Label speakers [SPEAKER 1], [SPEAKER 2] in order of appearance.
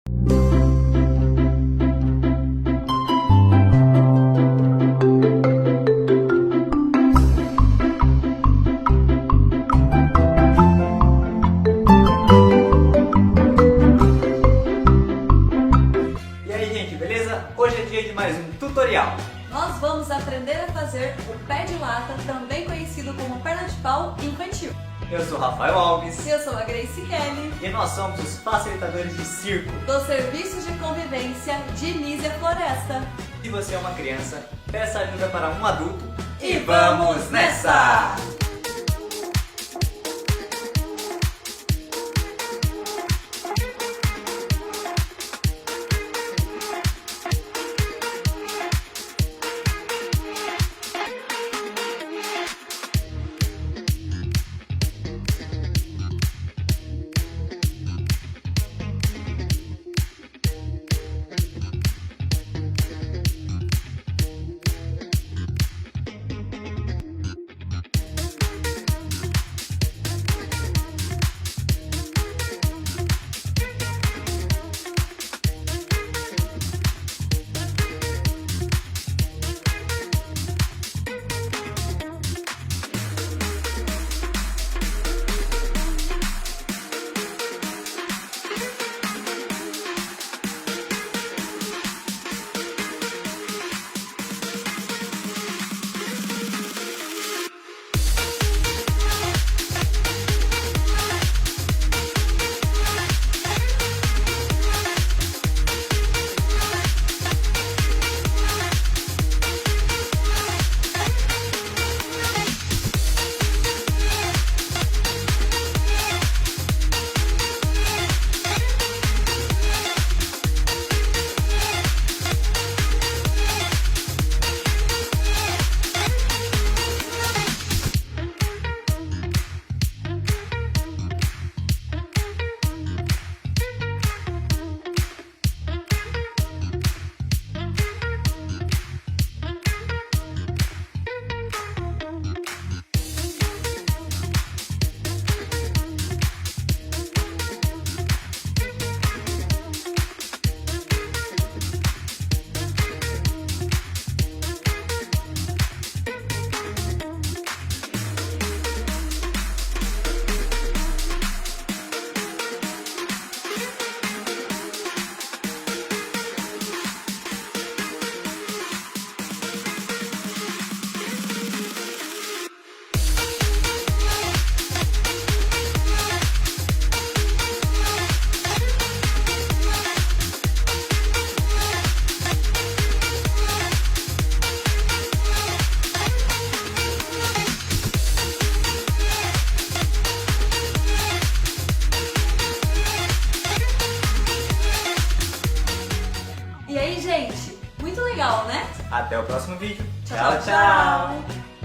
[SPEAKER 1] E aí, gente, beleza? Hoje é dia de mais um tutorial.
[SPEAKER 2] Nós vamos aprender a fazer o pé de lata, também conhecido como perna de pau infantil.
[SPEAKER 1] Eu sou Rafael Alves.
[SPEAKER 2] Eu sou a Greice
[SPEAKER 1] E nós somos os Facilitadores de Circo
[SPEAKER 2] do Serviço de Convivência de Nísia Floresta.
[SPEAKER 1] Se você é uma criança, peça ajuda para um adulto
[SPEAKER 2] E vamos nessa! E aí, gente? Muito legal, né?
[SPEAKER 1] Até o próximo vídeo.
[SPEAKER 2] Tchau, tchau!